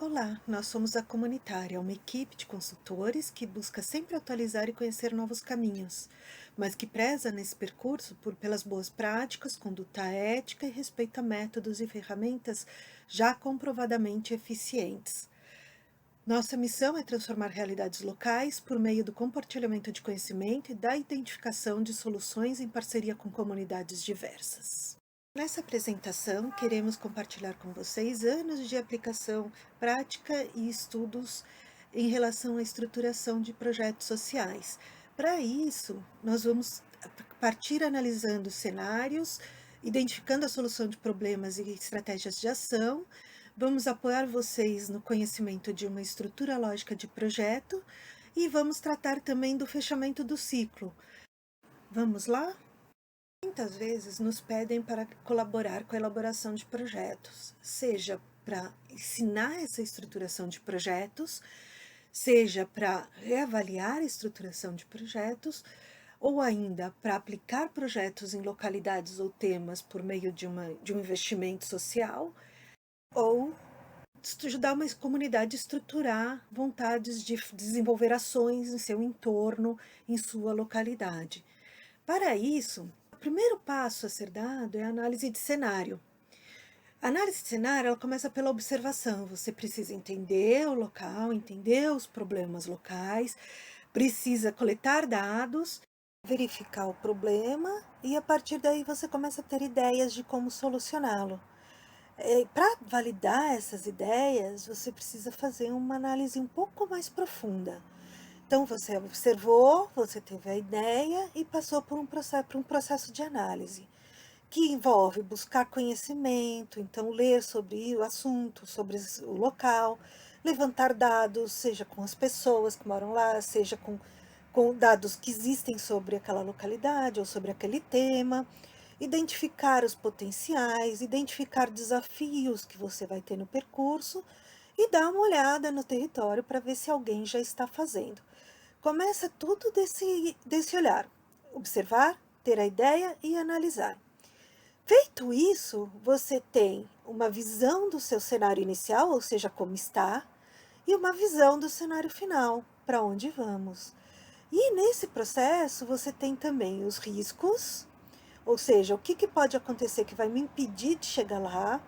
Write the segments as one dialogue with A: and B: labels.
A: Olá, nós somos a Comunitária, uma equipe de consultores que busca sempre atualizar e conhecer novos caminhos, mas que preza nesse percurso pelas boas práticas, conduta ética e respeito a métodos e ferramentas já comprovadamente eficientes. Nossa missão é transformar realidades locais por meio do compartilhamento de conhecimento e da identificação de soluções em parceria com comunidades diversas. Nessa apresentação, queremos compartilhar com vocês anos de aplicação prática e estudos em relação à estruturação de projetos sociais. Para isso, nós vamos partir analisando cenários, identificando a solução de problemas e estratégias de ação. Vamos apoiar vocês no conhecimento de uma estrutura lógica de projeto e vamos tratar também do fechamento do ciclo. Vamos lá? Muitas vezes nos pedem para colaborar com a elaboração de projetos, seja para ensinar essa estruturação de projetos, seja para reavaliar a estruturação de projetos, ou ainda para aplicar projetos em localidades ou temas por meio de um investimento social, ou ajudar uma comunidade a estruturar vontades de desenvolver ações em seu entorno, em sua localidade. Para isso, o primeiro passo a ser dado é a análise de cenário. A análise de cenário ela começa pela observação. Você precisa entender o local, entender os problemas locais, precisa coletar dados, verificar o problema e a partir daí você começa a ter ideias de como solucioná-lo. Para validar essas ideias, você precisa fazer uma análise um pouco mais profunda. Então, você observou, você teve a ideia e passou por um processo de análise, que envolve buscar conhecimento, então ler sobre o assunto, sobre o local, levantar dados, seja com as pessoas que moram lá, seja com dados que existem sobre aquela localidade ou sobre aquele tema, identificar os potenciais, identificar desafios que você vai ter no percurso e dar uma olhada no território para ver se alguém já está fazendo. Começa tudo desse olhar, observar, ter a ideia e analisar. Feito isso, você tem uma visão do seu cenário inicial, ou seja, como está, e uma visão do cenário final, para onde vamos. E nesse processo, você tem também os riscos, ou seja, o que pode acontecer que vai me impedir de chegar lá,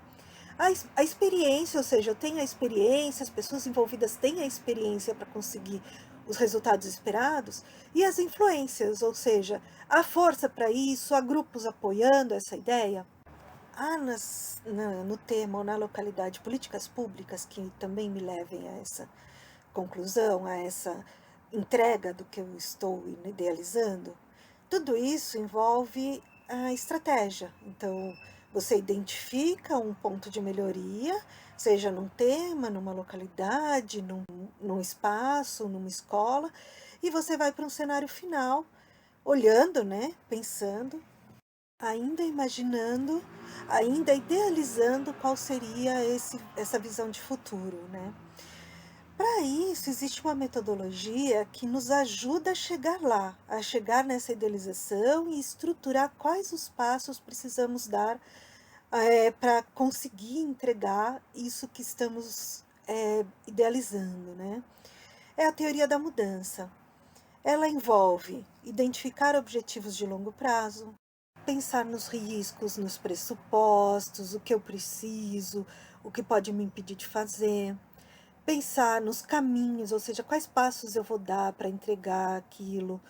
A: a experiência, ou seja, eu tenho a experiência, as pessoas envolvidas têm a experiência para conseguir os resultados esperados, e as influências, ou seja, há força para isso, há grupos apoiando essa ideia. Há no tema ou na localidade políticas públicas que também me levem a essa conclusão, a essa entrega do que eu estou idealizando. Tudo isso envolve a estratégia. Então, você identifica um ponto de melhoria, seja num tema, numa localidade, num espaço, numa escola, e você vai para um cenário final, olhando, né, pensando, ainda imaginando, ainda idealizando qual seria essa visão de futuro, né? Para isso, existe uma metodologia que nos ajuda a chegar lá, a chegar nessa idealização e estruturar quais os passos precisamos dar para conseguir entregar isso que estamos idealizando, né? É a teoria da mudança. Ela envolve identificar objetivos de longo prazo, pensar nos riscos, nos pressupostos, o que eu preciso, o que pode me impedir de fazer, pensar nos caminhos, ou seja, quais passos eu vou dar para entregar aquilo,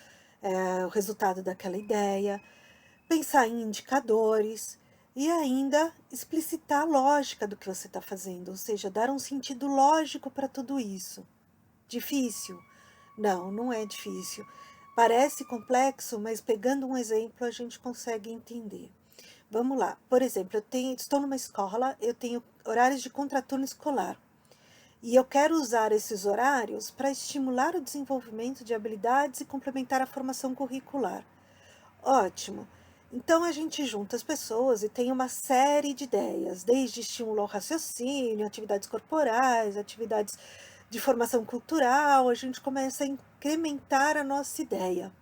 A: o resultado daquela ideia, pensar em indicadores e ainda explicitar a lógica do que você está fazendo, ou seja, dar um sentido lógico para tudo isso. Difícil? Não, não é difícil. Parece complexo, mas pegando um exemplo a gente consegue entender. Vamos lá. Por exemplo, estou numa escola, eu tenho horários de contraturno escolar. E eu quero usar esses horários para estimular o desenvolvimento de habilidades e complementar a formação curricular. Ótimo! Então a gente junta as pessoas e tem uma série de ideias, desde estímulo ao raciocínio, atividades corporais, atividades de formação cultural, a gente começa a incrementar a nossa ideia.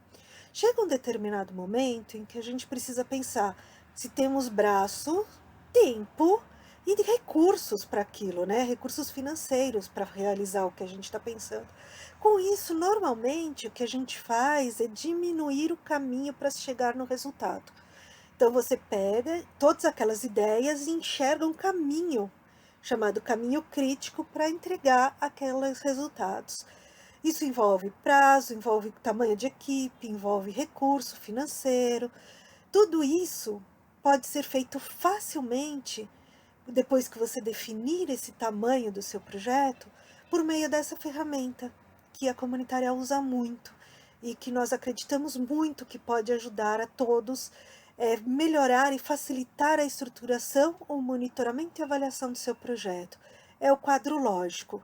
A: Chega um determinado momento em que a gente precisa pensar se temos braço, tempo e de recursos para aquilo, né, recursos financeiros para realizar o que a gente está pensando. Com isso, normalmente, o que a gente faz é diminuir o caminho para chegar no resultado. Então você pega todas aquelas ideias e enxerga um caminho, chamado caminho crítico, para entregar aqueles resultados. Isso envolve prazo, envolve tamanho de equipe, envolve recurso financeiro. Tudo isso pode ser feito facilmente, depois que você definir esse tamanho do seu projeto, por meio dessa ferramenta, que a comunitária usa muito e que nós acreditamos muito que pode ajudar a todos, melhorar e facilitar a estruturação, o monitoramento e avaliação do seu projeto. É o quadro lógico.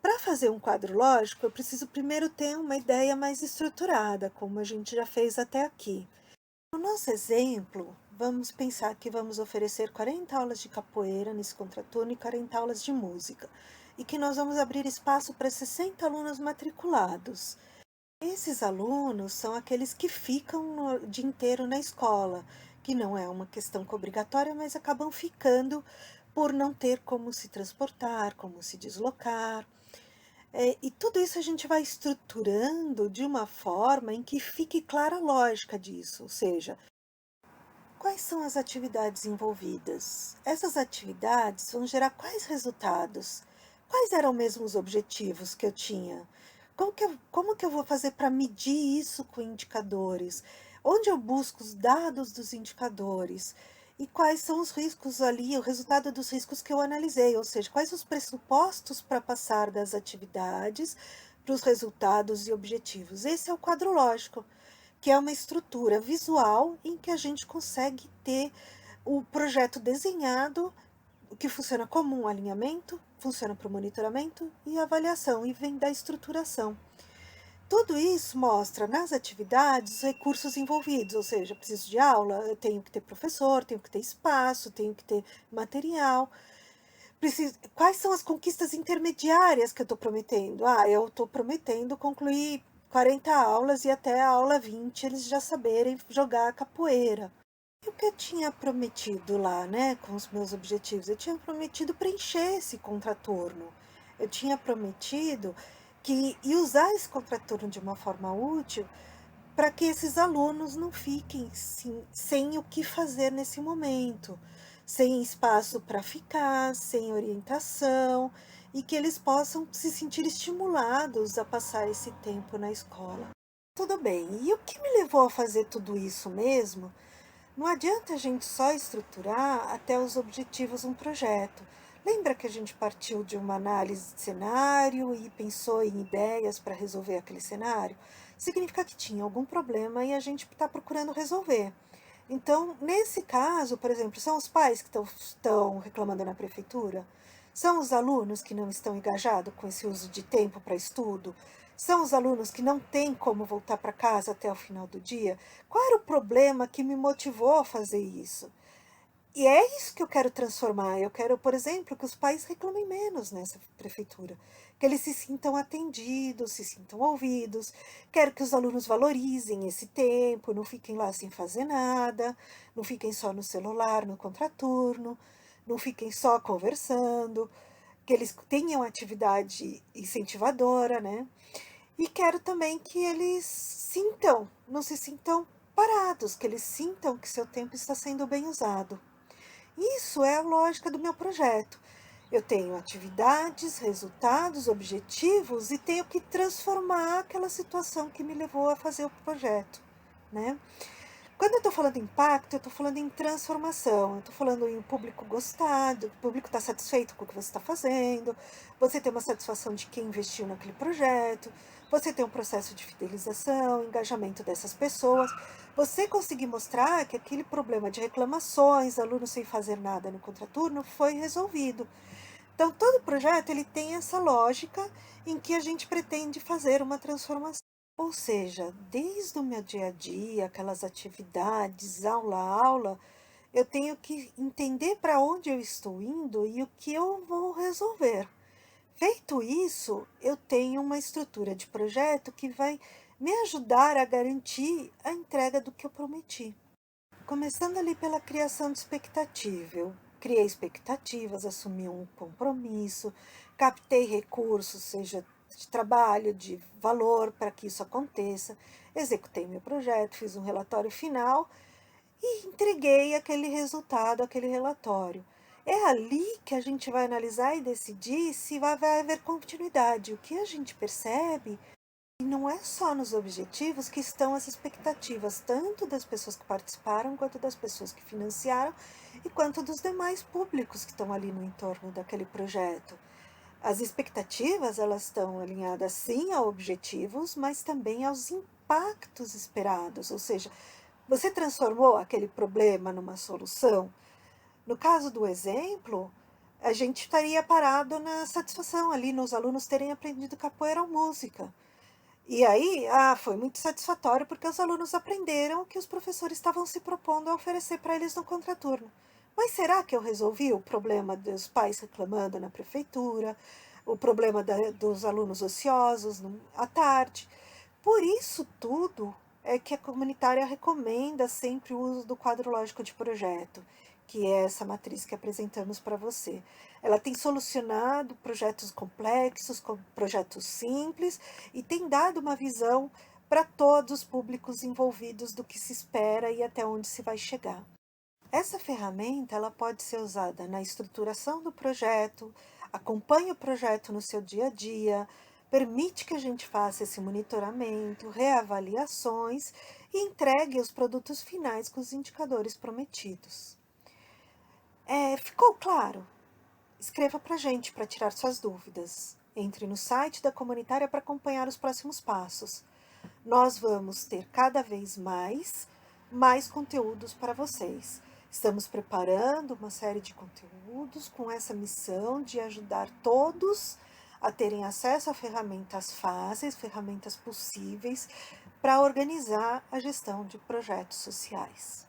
A: Para fazer um quadro lógico, eu preciso primeiro ter uma ideia mais estruturada, como a gente já fez até aqui. No nosso exemplo, vamos pensar que vamos oferecer 40 aulas de capoeira nesse contraturno e 40 aulas de música, e que nós vamos abrir espaço para 60 alunos matriculados. Esses alunos são aqueles que ficam o dia inteiro na escola, que não é uma questão obrigatória, mas acabam ficando por não ter como se transportar, como se deslocar. E tudo isso a gente vai estruturando de uma forma em que fique clara a lógica disso, ou seja, quais são as atividades envolvidas? Essas atividades vão gerar quais resultados? Quais eram mesmo os objetivos que eu tinha? Como que eu vou fazer para medir isso com indicadores? Onde eu busco os dados dos indicadores? E quais são os riscos ali, o resultado dos riscos que eu analisei? Ou seja, quais os pressupostos para passar das atividades para os resultados e objetivos? Esse é o quadro lógico, que é uma estrutura visual em que a gente consegue ter o projeto desenhado, que funciona como um alinhamento, funciona para o monitoramento e avaliação, e vem da estruturação. Tudo isso mostra nas atividades os recursos envolvidos, ou seja, eu preciso de aula, eu tenho que ter professor, tenho que ter espaço, tenho que ter material. Quais são as conquistas intermediárias que eu estou prometendo? Eu estou prometendo concluir 40 aulas e até a aula 20 eles já saberem jogar capoeira. E o que eu tinha prometido lá, né, com os meus objetivos? Eu tinha prometido preencher esse contraturno. Eu tinha prometido que e usar esse contraturno de uma forma útil para que esses alunos não fiquem sem o que fazer nesse momento, sem espaço para ficar, sem orientação, e que eles possam se sentir estimulados a passar esse tempo na escola. Tudo bem, e o que me levou a fazer tudo isso mesmo? Não adianta a gente só estruturar até os objetivos um projeto. Lembra que a gente partiu de uma análise de cenário e pensou em ideias para resolver aquele cenário? Significa que tinha algum problema e a gente está procurando resolver. Então, nesse caso, por exemplo, são os pais que estão reclamando na prefeitura? São os alunos que não estão engajados com esse uso de tempo para estudo? São os alunos que não têm como voltar para casa até o final do dia? Qual era o problema que me motivou a fazer isso? E é isso que eu quero transformar. Eu quero, por exemplo, que os pais reclamem menos nessa prefeitura, que eles se sintam atendidos, se sintam ouvidos. Quero que os alunos valorizem esse tempo, não fiquem lá sem fazer nada, não fiquem só no celular, no contraturno, não fiquem só conversando, que eles tenham atividade incentivadora, né? E quero também que eles não se sintam parados, que eles sintam que seu tempo está sendo bem usado. Isso é a lógica do meu projeto. Eu tenho atividades, resultados, objetivos e tenho que transformar aquela situação que me levou a fazer o projeto, né? Quando eu estou falando em impacto, eu estou falando em transformação, eu estou falando em o público gostar, o público está satisfeito com o que você está fazendo, você tem uma satisfação de quem investiu naquele projeto, você tem um processo de fidelização, engajamento dessas pessoas, você conseguir mostrar que aquele problema de reclamações, alunos sem fazer nada no contraturno, foi resolvido. Então, todo projeto ele tem essa lógica em que a gente pretende fazer uma transformação. Ou seja, desde o meu dia a dia, aquelas atividades, aula a aula, eu tenho que entender para onde eu estou indo e o que eu vou resolver. Feito isso, eu tenho uma estrutura de projeto que vai me ajudar a garantir a entrega do que eu prometi. Começando ali pela criação de expectativa, eu criei expectativas, assumi um compromisso, captei recursos, seja de trabalho, de valor, para que isso aconteça, executei meu projeto, fiz um relatório final e entreguei aquele resultado, aquele relatório. É ali que a gente vai analisar e decidir se vai haver continuidade. O que a gente percebe e não é só nos objetivos que estão as expectativas, tanto das pessoas que participaram, quanto das pessoas que financiaram, e quanto dos demais públicos que estão ali no entorno daquele projeto. As expectativas, elas estão alinhadas sim a objetivos, mas também aos impactos esperados, ou seja, você transformou aquele problema numa solução? No caso do exemplo, a gente estaria parado na satisfação ali, nos alunos terem aprendido capoeira ou música. E aí, foi muito satisfatório porque os alunos aprenderam o que os professores estavam se propondo a oferecer para eles no contraturno. Mas será que eu resolvi o problema dos pais reclamando na prefeitura, o problema dos alunos ociosos à tarde? Por isso tudo é que a comunitária recomenda sempre o uso do quadro lógico de projeto, que é essa matriz que apresentamos para você. Ela tem solucionado projetos complexos com projetos simples e tem dado uma visão para todos os públicos envolvidos do que se espera e até onde se vai chegar. Essa ferramenta ela pode ser usada na estruturação do projeto, acompanha o projeto no seu dia a dia, permite que a gente faça esse monitoramento, reavaliações e entregue os produtos finais com os indicadores prometidos. Ficou claro? Escreva para a gente para tirar suas dúvidas. Entre no site da comunitária para acompanhar os próximos passos. Nós vamos ter cada vez mais conteúdos para vocês. Estamos preparando uma série de conteúdos com essa missão de ajudar todos a terem acesso a ferramentas fáceis, ferramentas possíveis para organizar a gestão de projetos sociais.